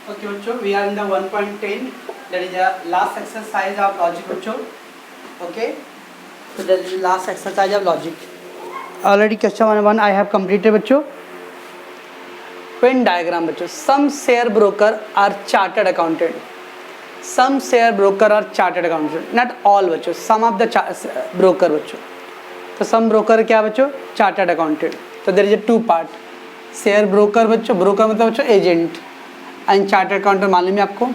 Okay बच्चों, we are in the 1.10, that is the last exercise of logic बच्चों. Okay, so that is the last exercise of logic. Already question 1 I have completed बच्चों. Venn diagram बच्चों. Some share broker are chartered accountant. Some share broker are chartered accountant. Not all बच्चों. Some of the broker बच्चों. तो some broker क्या बच्चों? Chartered accountant. तो there is a two part. Share broker बच्चों. Broker मतलब बच्चों agent. एंड चार्टर्ड अकाउंटेंट मालूम है आपको?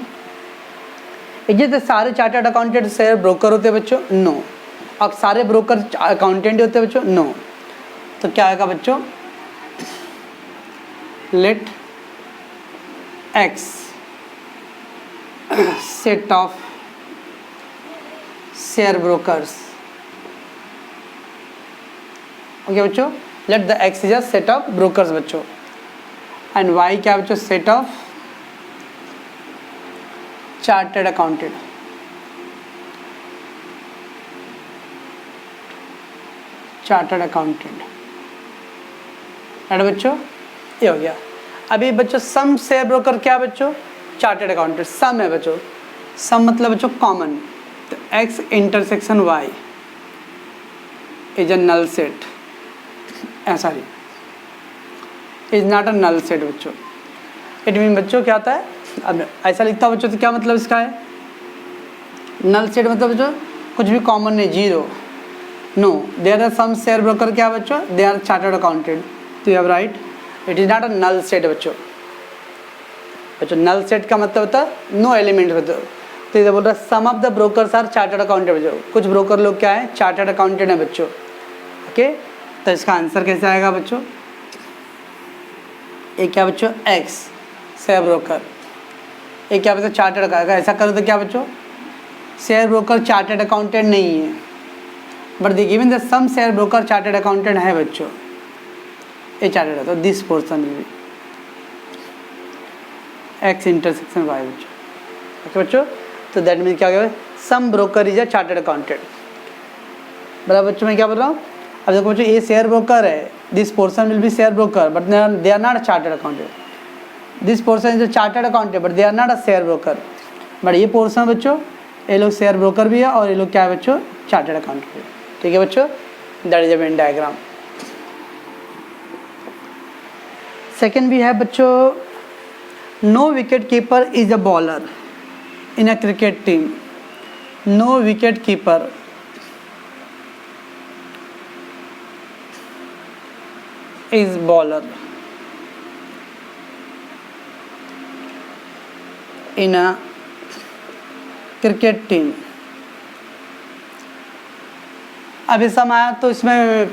ये सारे चार्टर्ड अकाउंटेंट शेयर ब्रोकर होते हैं बच्चों? नो. अब सारे ब्रोकर अकाउंटेंट होते हैं बच्चों? नो. तो क्या आएगा बच्चों? Let x set of share brokers. Okay बच्चों, let the x is a set of brokers बच्चों, एंड वाई क्या बच्चों? Set of chartered accountant. Chartered accountant बच्चों, ये हो गया. अभी बच्चों सम शेयर ब्रोकर क्या बच्चों? Chartered accountant. सम है बच्चों. सम मतलब बच्चों कॉमन. तो x intersection y is a null set. Sorry, is not a null set बच्चों. इट मीन बच्चों क्या आता है? अब ऐसा लिखता हूँ बच्चों तो क्या मतलब इसका है? नल सेट मतलब बच्चों कुछ भी कॉमन नहीं, zero. No, there are some share broker क्या बच्चों? They are chartered accountant. तो you have right, it is not a null set बच्चों. बच्चों नल सेट का मतलब होता है नो एलिमेंट होता है. तो इधर बोल रहा है some of the brokers are chartered accountant बच्चों. कुछ ब्रोकर लोग क्या है? चार्टर्ड अकाउंटेंट है बच्चों. ओके, तो इसका आंसर कैसे आएगा बच्चों? एक क्या बच्चों? X share broker. एक क्या बच्चों? Chartered accountant. ऐसा करो तो क्या बच्चों? शेयर ब्रोकर चार्टर्ड अकाउंटेंट नहीं है, but the given the some share broker chartered accountant है बच्चों. ये चार्टर्ड है तो this portion will be x intersection y बच्चों. ओके बच्चों, तो दैट मीन क्या हो गया? Some broker is a chartered accountant. बराबर बच्चों, मैं क्या बोल रहा हूँ? अब देखो बच्चों, ये शेयर ब्रोकर है, this portion will be share broker, but they are not a chartered accountant. This portion is a chartered accountant but they are not a share broker. But ये पोर्शन बच्चों, ये लोग शेयर ब्रोकर भी है और ये लोग क्या है बच्चों? चार्टर्ड अकाउंटेंट भी. ठीक है बच्चों, that is a Venn diagram. Second भी है बच्चों, no wicket keeper is a bowler in a cricket team. No wicket keeper is bowler in a cricket team. अभी सम आया तो इसमें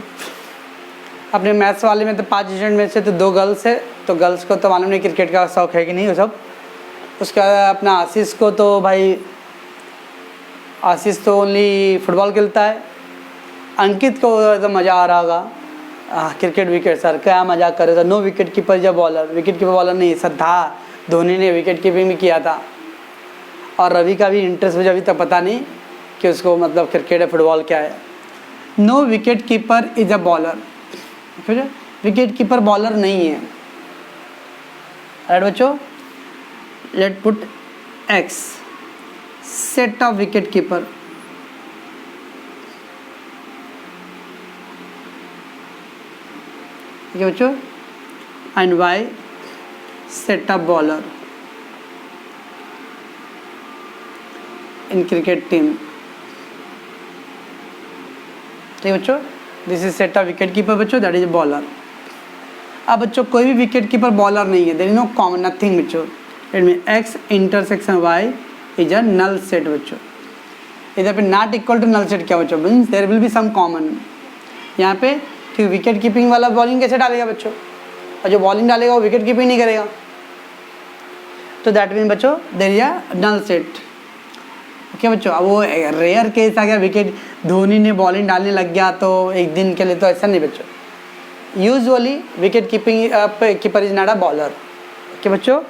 अपने मैथ्स वाले में तो 5 स्टूडेंट में से तो 2 गर्ल्स है, तो गर्ल्स को तो मालूम नहीं क्रिकेट का शौक है कि नहीं वो सब. उसके बाद अपना आशीष को तो भाई, आशीष तो ओनली फुटबॉल खेलता है. अंकित को तो मज़ा आ रहा होगा क्रिकेट विकेट. सर क्या मजाक कर रहे थे? नो विकेट कीपर जब बॉलर. विकेट कीपर बॉलर नहीं सर था, धोनी ने विकेट कीपिंग भी किया था. और रवि का भी इंटरेस्ट मुझे अभी तक पता नहीं कि उसको मतलब क्रिकेट है फुटबॉल क्या है. No wicket keeper is a bowler. Wicket keeper bowler नहीं है. राइट बच्चों, let put x set of wicket keeper. ठीक है बच्चों, and y set of bowler in cricket team. ठीक है बच्चों, this is set of wicket keeper बच्चों, दैट इज बॉलर. अब बच्चों कोई भी विकेट कीपर बॉलर नहीं है, there is no common nothing बच्चों. It mean x intersection y is a null set बच्चों. इधर पे not equal to null set क्या बच्चों? Means there will be some common. यहाँ पे कि विकेट कीपिंग वाला बॉलिंग कैसे डालेगा बच्चों? और जो बॉलिंग डालेगा वो विकेट कीपिंग नहीं करेगा. तो दैट मीन बच्चों there is a null set. Okay बच्चों, अब वो रेयर केस आ गया, विकेट धोनी ने बॉलिंग डालने लग गया तो एक दिन के लिए, तो ऐसा नहीं बच्चों. Usually wicket keeper is not a bowler. Okay बच्चों,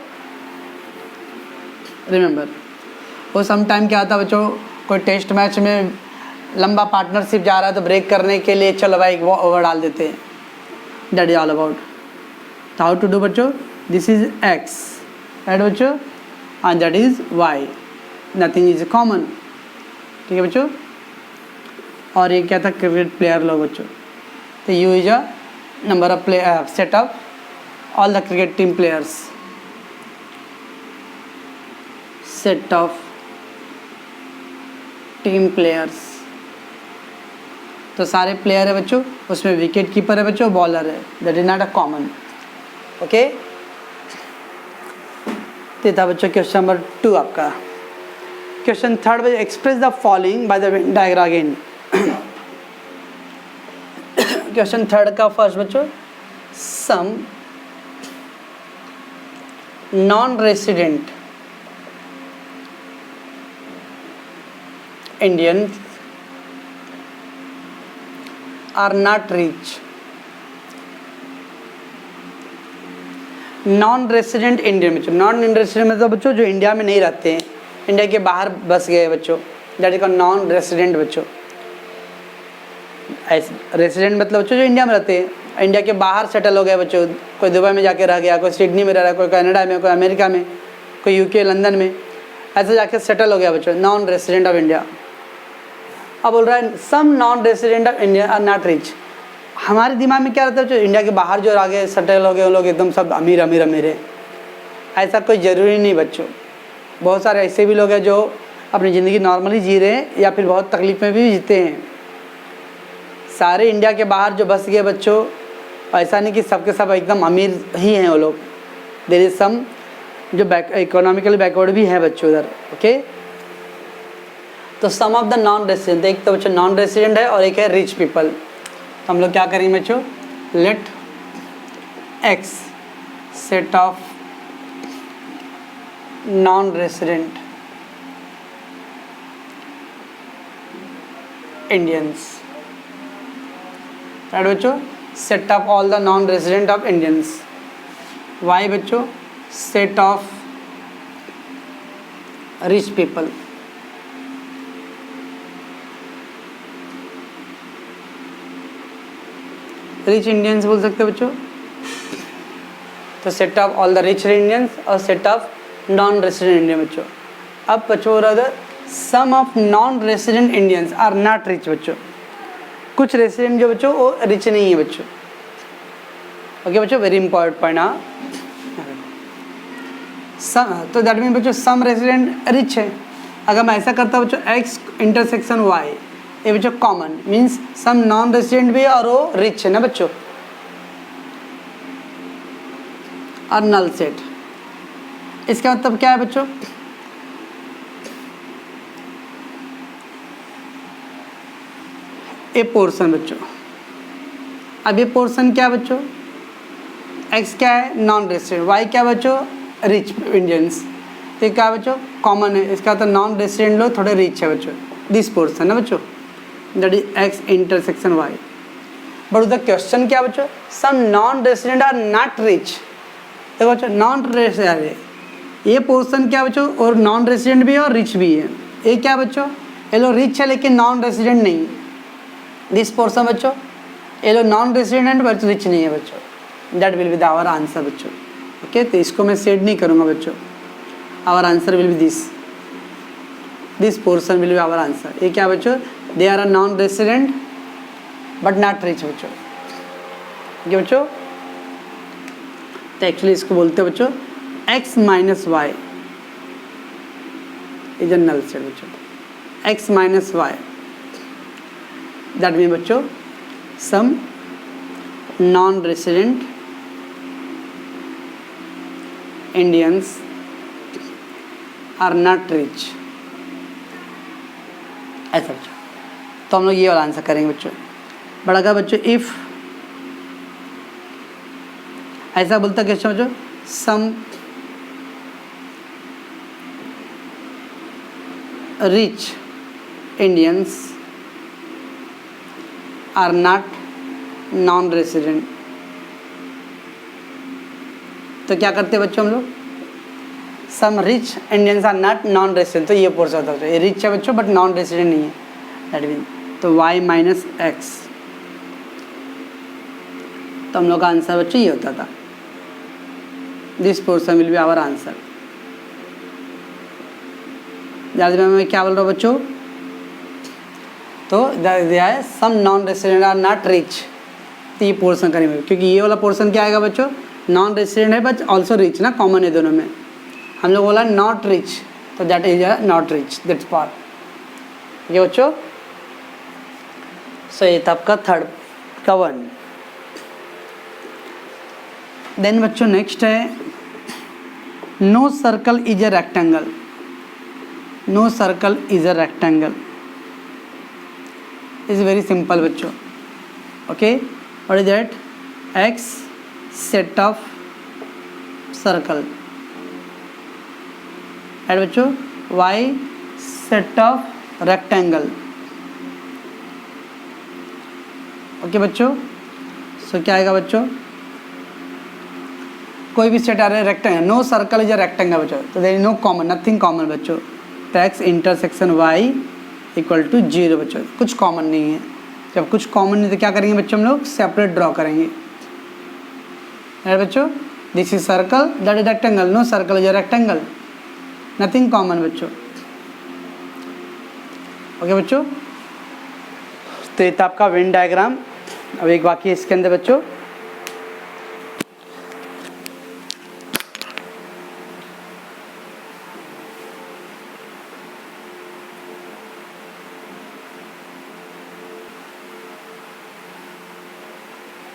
रिमेंबर. वो सम टाइम क्या था बच्चों, कोई टेस्ट मैच में लंबा पार्टनरशिप जा रहा है तो ब्रेक करने के लिए चलो भाई वो ओवर डाल देते हैं. That is all about. How to do बच्चों? दिस इज एक्स, राइट बच्चों. and that is y, nothing is common. ठीक है बच्चों. और ये क्या था, क्रिकेट प्लेयर लोग बच्चों. तो u is a number of set of all the cricket team players, set of team players. तो सारे प्लेयर है बच्चों, उसमें विकेट कीपर है बच्चों, बॉलर है. That is not a common. Okay. तो था बच्चों क्वेश्चन नंबर 2 आपका. क्वेश्चन 3 बच्चों, express the following by the Venn diagram again. Question 3 का फर्स्ट बच्चों, some non resident Indians are not rich. Non resident Indian बच्चों, नॉन रेसिडेंट मतलब बच्चों जो इंडिया में नहीं रहते हैं, इंडिया के बाहर बस गए बच्चों, that is called non resident बच्चों. रेसिडेंट मतलब बच्चों जो इंडिया में रहते हैं, इंडिया के बाहर सेटल हो गए बच्चों. कोई दुबई में जाके रह गया, कोई सिडनी में रह रहा है, कोई कनाडा में, कोई अमेरिका में, कोई यूके लंदन में, ऐसे जाके सेटल हो गया बच्चों. Non resident of India. अब बोल रहा है some non resident of India are not rich. हमारे दिमाग में क्या रहता है, जो इंडिया के बाहर जो आगे सेटल हो गए उन लोग एकदम सब अमीर अमीर अमीर है. ऐसा कोई ज़रूरी नहीं बच्चों. बहुत सारे ऐसे भी लोग हैं जो अपनी ज़िंदगी नॉर्मली जी रहे हैं या फिर बहुत तकलीफ में भी जीते हैं. सारे इंडिया के बाहर जो बस गए बच्चों, ऐसा नहीं कि सबके सब एकदम अमीर ही हैं वो लोग. देयर इज सम जो इकोनॉमिकली बैकवर्ड भी है बच्चों उधर. ओके. तो सम ऑफ द नॉन रेसिडेंट, एक तो बच्चों नॉन रेसिडेंट है और एक है रिच पीपल. तो हम लोग क्या करेंगे बच्चों, let x set of non resident Indians. Right बच्चों. Set of all the non resident of Indians. Y बच्चों, set of rich people. Rich Indians बोल सकते हो बच्चों. तो set of all the rich Indians और set of non resident Indian बच्चों. अब बच्चों हो रहा some of non resident Indians are not rich बच्चों. कुछ रेसिडेंट जो बच्चों वो रिच नहीं है बच्चों. ओके बच्चों, वेरी इंपॉर्टेंट पॉइंट. हाँ, तो दैट मीन बच्चों सम रेसिडेंट रिच है. अगर मैं ऐसा करता बच्चों एक्स इंटरसेक्शन वाई, ये बच्चों common means some non resident भी है और वो रिच है ना बच्चों. और नल सेट, इसका मतलब क्या है बच्चों, ए पोर्शन बच्चों. अब ये पोर्शन क्या है बच्चों, एक्स क्या है नॉन रेसिडेंट, वाई क्या बच्चों रिच इंडियंस. तो क्या बच्चों कॉमन है. इसका मतलब नॉन रेसिडेंट लोग थोड़े रिच है बच्चों. दिस पोर्शन ना बच्चों, that is x intersection y. But the question क्या बच्चों, some non resident are not rich. देखो बच्चों नॉन रेसिडेंट, ये पोर्शन क्या बच्चों और नॉन रेसिडेंट भी है और रिच भी है. ये क्या बच्चों, ये लोग रिच है लेकिन नॉन रेसिडेंट नहीं. दिस पोर्शन बच्चों ये लोग नॉन रेसिडेंट बट रिच नहीं है बच्चों. That will be the our answer बच्चों. ओके. तो इसको मैं सेड नहीं करूँगा बच्चों. Our answer will be this portion will be our answer. ये क्या बच्चों, they are a non resident but not rich बच्चों. ठीक है बच्चों. तो एक्चुअली इसको बोलते हैं बच्चों x minus y is a null set बच्चों. x minus y that mean बच्चों some non resident Indians are not rich. ऐसा बच्चों. तो हम लोग ये वाला आंसर करेंगे बच्चों. बड़ा का बच्चों इफ ऐसा बोलता क्वेश्चन बच्चों, some rich Indians are not non resident. तो क्या करते हैं बच्चों हम लोग, some rich Indians are not non resident. तो ये पोर्शन होता है, ये रिच है बच्चों बट नॉन रेसिडेंट नहीं है. दैट मीन तो y माइनस एक्स. तो हम लोग का आंसर बच्चों ये होता था. This portion will be our answer. याद में मैं क्या बोल रहा हूँ बच्चों, तो दिया है some non resident are not rich, तो ये पोर्सन करेंगे, क्योंकि ये वाला पोर्सन क्या आएगा बच्चों, नॉन रेसिडेंट है बट ऑल्सो रिच ना, कॉमन है दोनों में। हम लोग बोला नॉट रिच, तो that is not rich, that's part. ये बच्चों सो ये था आपका थर्ड का वन। देन बच्चों नेक्स्ट है no circle is a rectangle, no circle is a rectangle is very simple बच्चों। Okay, what is that, X set of circle and बच्चों Y set of rectangle. Okay बच्चों, सो क्या आएगा बच्चों, कोई भी सेट आ रहा है rectangle, no circle is a rectangle बच्चों, तो there is no common, nothing common बच्चों, तो x intersection y equal to 0 बच्चों, कुछ कॉमन नहीं है। जब कुछ कॉमन नहीं तो क्या करेंगे बच्चों, हम लोग सेपरेट ड्रॉ करेंगे। बच्चों this is circle, that is rectangle, no circle is a rectangle, nothing common बच्चों। ओके बच्चों, तो ये था आपका वेन डायग्राम। अब एक बाकी इसके अंदर बच्चों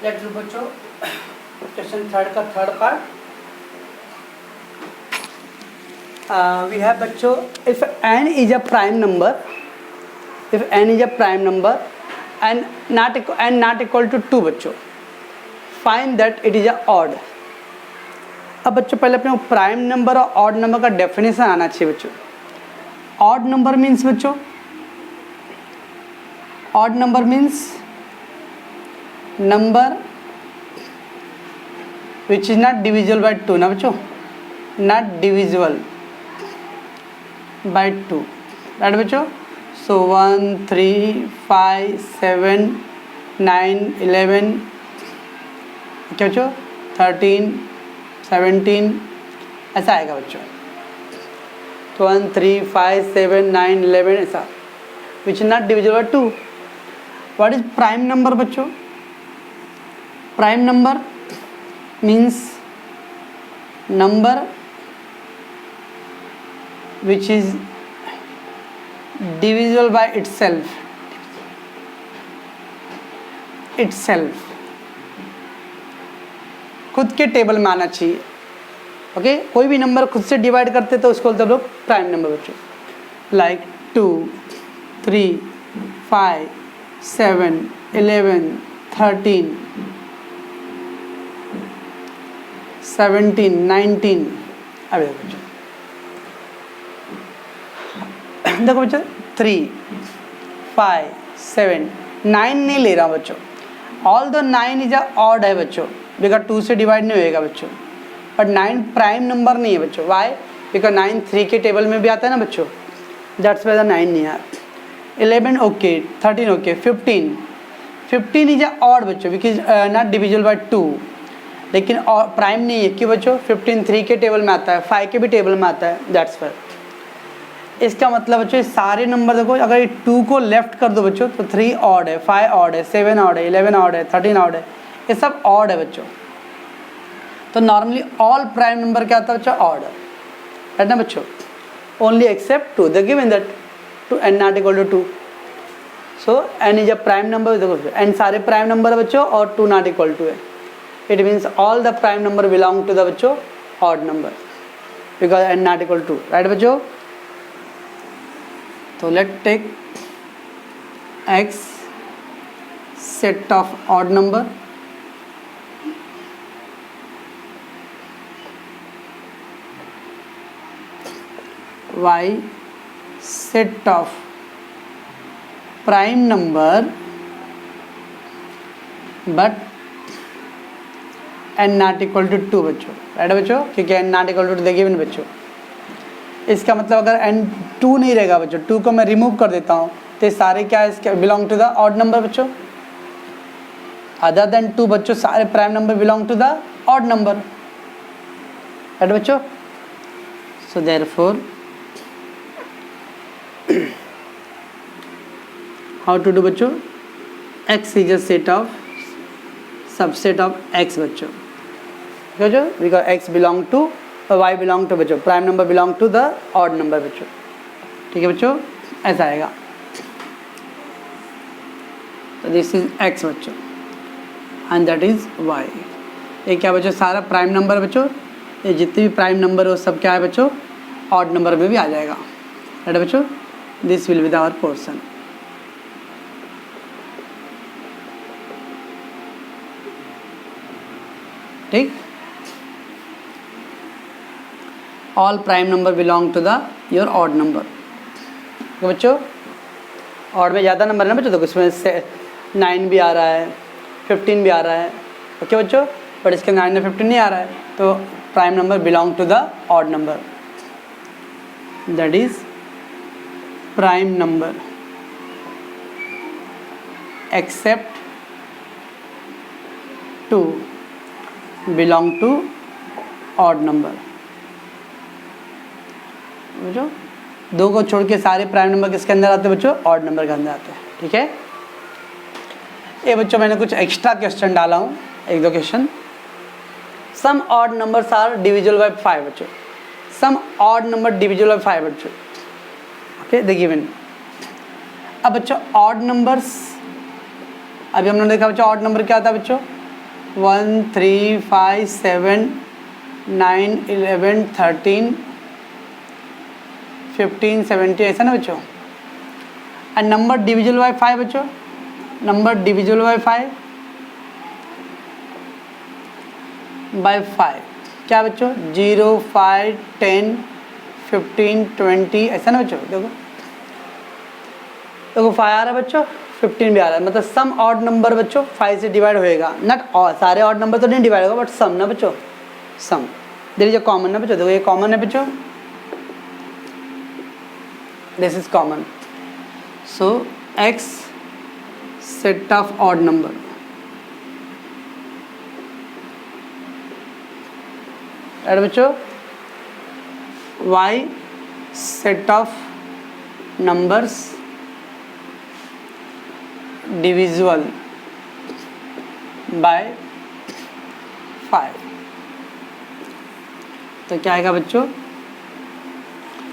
लेट्स डू बच्चों क्वेश्चन थर्ड का थर्ड पार्ट। वी हैव बच्चों if n is a prime number, if n is a prime number and not equal to 2 बच्चों, find that it is a odd. अब बच्चों पहले अपने प्राइम नंबर और odd number का definition आना चाहिए बच्चों। ऑड नंबर मीन्स बच्चों, odd number means number which is not divisible by 2 ना बच्चों, नॉट डिविजिबल बाय 2, राइट बच्चों। सो 1 3 5 7 9 11 क्या बच्चों 13 17 ऐसा आएगा बच्चों। तो 1 3 5 7 9 11 ऐसा, which is not divisible by 2। What is prime number बच्चों, prime number means number which is divisible by itself, खुद के टेबल में आना चाहिए। ओके, कोई भी नंबर खुद से डिवाइड करते तो उसको बोलते हम लोग प्राइम नंबर बच्चों, लाइक 2 3 5 7 11 13 17 19। अभी बच्चों देखो बच्चों 3 5 7 9 नहीं ले रहा हूँ बच्चों, ऑल दो 9 इज ऑड है बच्चों, बिकॉज 2 से डिवाइड नहीं होएगा बच्चों, बट 9 प्राइम नंबर नहीं है बच्चों। वाई, बिकॉज 9 3 के टेबल में भी आता है ना बच्चों, दैट्स वाई द 9 नहीं है। 11 ओके, 13 ओके, 15 इज ऑड बच्चों, बिकॉज नॉट डिविजिबल बाय 2, लेकिन प्राइम नहीं है क्यों बच्चों, 15 3 के टेबल में आता है, 5 के भी टेबल में आता है, दैट्स वाई। इसका मतलब बच्चों सारे नंबर देखो, अगर ये 2 को लेफ्ट कर दो बच्चों तो 3 ऑड है, 5 ऑड है, 7 ऑड है, 11 ऑड है, 13 ऑड है, ये सब ऑड है बच्चों। तो नॉर्मली ऑल प्राइम नंबर क्या आता है बच्चों, ऑड है ना बच्चों, only except 2, the given that to n not equal to 2। So n is a prime number, देखो n सारे प्राइम नंबर है बच्चों और 2 नॉट इक्वल टू है, it means all the prime number belong to the बच्चों odd number, because n not equal to, right बच्चों। So let's take x set of odd number, y set of prime number but n not equal to 2 बच्चों, right बच्चों, क्योंकि n not equal to 2 given बच्चों। इसका मतलब अगर n 2 नहीं रहेगा बच्चों, 2 को मैं रिमूव कर देता हूँ तो सारे क्या इसके belong to the odd number बच्चों, अदर देन 2 बच्चों सारे prime number belong to the odd number, right बच्चों। So therefore how to do बच्चों, x is a set of subset of x बच्चों, बच्चों because x belong to y belong to बच्चों prime number belong to the odd number बच्चों, ठीक है बच्चों, ऐसा आएगा। तो दिस इज x बच्चों एंड दैट इज y। ये क्या बच्चों, सारा प्राइम नंबर बच्चों, ये जितने भी प्राइम नंबर हो सब क्या है बच्चों, ऑड नंबर में भी आ जाएगा, राइट बच्चों। This will be the our portion. ठीक, all prime number belong to the your odd number. तो बच्चों ऑड में ज़्यादा नंबर है ना बच्चों, तो इसमें से 9 भी आ रहा है, 15 भी आ रहा है, ओके बच्चों, बट इसके 9 में 15 नहीं आ रहा है, तो prime number belong to the odd number, that is prime number except two belong to odd number. बच्चों दो को छोड़ के सारे प्राइम नंबर किसके अंदर आते हैं बच्चों, ऑड नंबर के अंदर आते हैं, ठीक है। ये बच्चों मैंने कुछ एक्स्ट्रा क्वेश्चन डाला हूँ, एक दो question. Some odd numbers are divisible by 5 बच्चों, some odd number divisible by 5 बच्चों, ओके द गिवन। अब बच्चों ऑड नंबर्स, अभी हमने देखा बच्चों ऑड नंबर क्या था बच्चों, 1 3 5 7 9 11 13 15 17 ऐसा ना बच्चों। एंड नंबर डिविजिबल बाय 5 बच्चों, नंबर डिविजिबल बाय 5 बाय 5 क्या बच्चों, 0 5 10 15 20 ऐसा ना बच्चों। देखो देखो 5 आ रहा है बच्चों, 15 भी आ रहा है, मतलब सम ऑड नंबर बच्चों 5 से डिवाइड होएगा, नॉट ऑल, सारे ऑड नंबर तो नहीं डिवाइड होगा, बट सम ना बच्चों, सम देयर इज अ कॉमन ना बच्चों। देखो ये कॉमन है बच्चों, this is common, so x set of odd number, right बच्चों, y set of numbers divisible by 5। तो क्या आएगा बच्चों,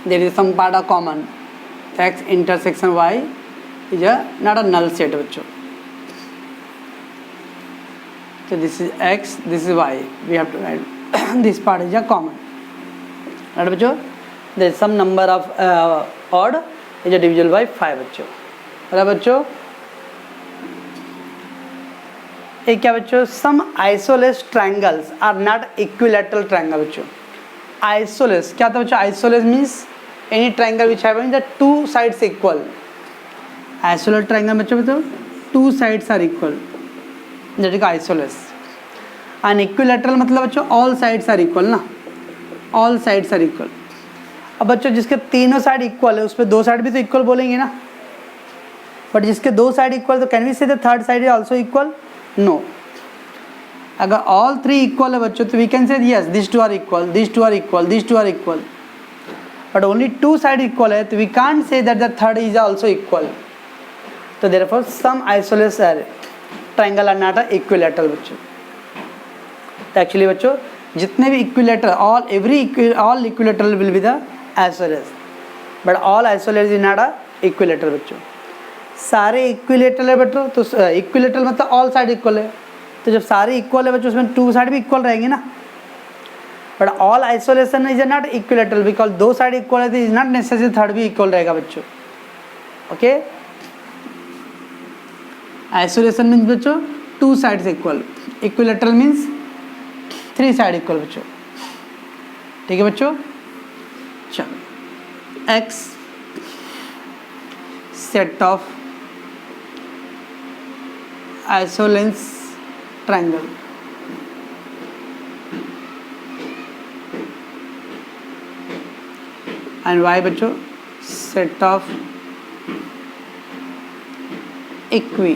there is some part of common, x intersection y is a not a null set बच्चों। So this is x, this is y, we have to write this part is a common, right बच्चों। there is some number of odd is a divisible by 5 बच्चों, right बच्चों। एक क्या बच्चों, some isosceles triangles are not equilateral triangle बच्चों। isosceles क्या था बच्चों, isosceles means any triangle which having the two sides equal, isosceles triangle बच्चों बताओ, two sides are equal, that is isosceles। and equilateral मतलब बच्चों all sides are equal ना, all sides are equal। अब बच्चों जिसके तीनों साइड इक्वल है उस पर दो साइड भी तो इक्वल बोलेंगे ना, बट जिसके दो साइड इक्वल तो can we say the third side is also equal, no. अगर ऑल थ्री इक्वल है बच्चों तो we can say yes this two are equal, this two are equal, this two are equal, but only two side equal है तो we can't say that the third is also equal। तो therefore some isosceles triangle are not equilateral बच्चों। तो actually बच्चों जितने भी equilateral all equilateral will be the isosceles, but all isosceles is not a equilateral बच्चों। सारे equilateral है बच्चों, तो equilateral मतलब all side equal है, तो जब सारे equal है बच्चों उसमें two side भी equal रहेंगे ना, but all isosceles is not equilateral because दो साइड इक्वल है तो इज नॉट नेसेसरी थर्ड भी इक्वल रहेगा बच्चों, ओके। आइसोलेशन मीन्स बच्चों two sides equal, equilateral means three side equal बच्चों, ठीक है बच्चों। चलो X set of isosceles triangle, and Y बच्चों set of equi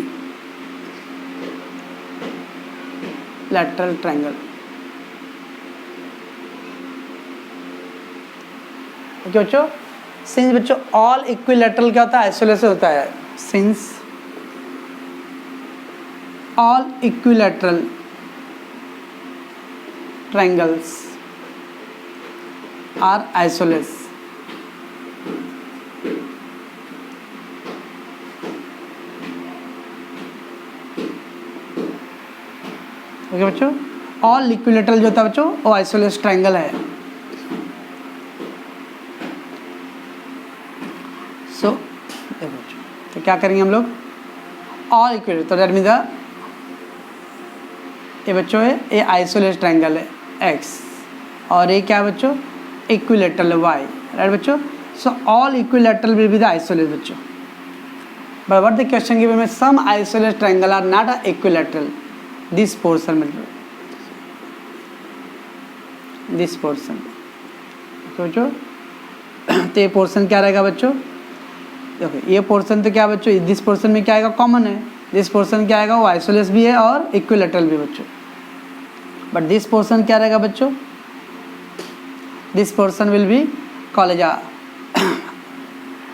lateral triangle, okay बच्चों। सिंस बच्चों ऑल इक्विलैटरल क्या होता है, आइसोलेशन होता है। Since all equilateral triangles are isosceles, okay बच्चों, ऑल इक्विलैटरल जो होता है बच्चों वो आइसोलेस ट्रायंगल है। सो तो क्या करेंगे हम लोग, ऑल इक्विलैटरल, तो दैट मीन ये बच्चों है, ये आइसोलेस ट्रायंगल है एक्स, और ये क्या है बच्चों, इक्विलैटरल वाई, राइट बच्चों। So all equilateral will be the isosceles बच्चों, but what the question given में some isosceles triangle are not a equilateral, this portion में, दिस पोर्शन, बच्चों तो ये पोर्शन क्या रहेगा बच्चों, देखो ये पोर्शन तो क्या बच्चों, दिस पोर्शन में क्या आएगा, कॉमन है, दिस पोर्शन क्या आएगा, वो आइसोलेस भी है और इक्विलैटरल भी बच्चों, बट दिस पोर्शन क्या रहेगा बच्चों, this portion will B college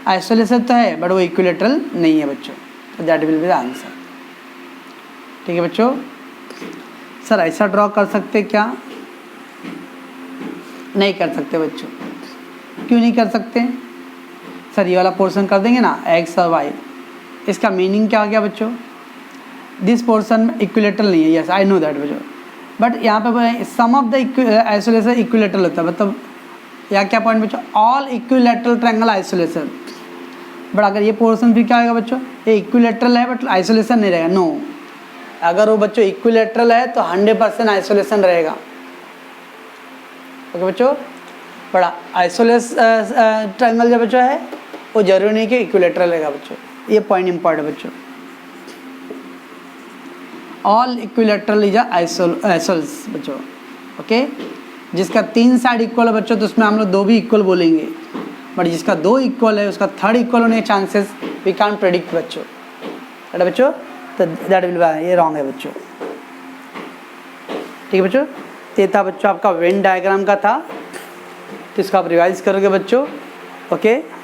isolation तो है बट वो इक्विलैटरल नहीं है बच्चों, तो that will be the answer. ठीक है बच्चों, सर ऐसा ड्रॉ कर सकते क्या, नहीं कर सकते बच्चों, क्यों नहीं कर सकते, सर ये वाला पोर्शन कर देंगे ना एक्स और वाई, इसका मीनिंग क्या हो गया बच्चों, दिस पोर्शन इक्विलैटरल नहीं है, यस आई नो दैट बच्चों, बट यहाँ पे सम ऑफ द आइसोलेशन इक्विलैटरल होता है, मतलब यहाँ क्या पॉइंट बच्चों, all equilateral triangle isolation, but अगर ये पोर्शन फिर क्या होगा बच्चों, ये इक्विलैटरल है बट आइसोलेशन नहीं रहेगा, नो, अगर वो बच्चों इक्विलैटरल है तो 100% आइसोलेशन रहेगा, ओके बच्चों, बड़ा आइसोलेस ट्रायंगल जो बच्चों है वो जरूरी नहीं कि इक्विलैटरल रहेगा बच्चों, ये पॉइंट इंपॉर्टेंट है बच्चों, ऑल इक्विलैटरल इज आइसोल्स बच्चों, ओके, जिसका 3 साइड इक्वल है बच्चों तो उसमें हम लोग 2 भी इक्वल बोलेंगे, बट जिसका 2 इक्वल है उसका 3rd इक्वल होने के चांसेस वी कांट प्रेडिक्ट बच्चों, राइट बच्चों, तो दैट विल बी, ये रॉन्ग है बच्चों। ठीक है बच्चों, ये था बच्चों आपका वेन डायग्राम का था, तो इसको आप रिवाइज करोगे बच्चों, ओके।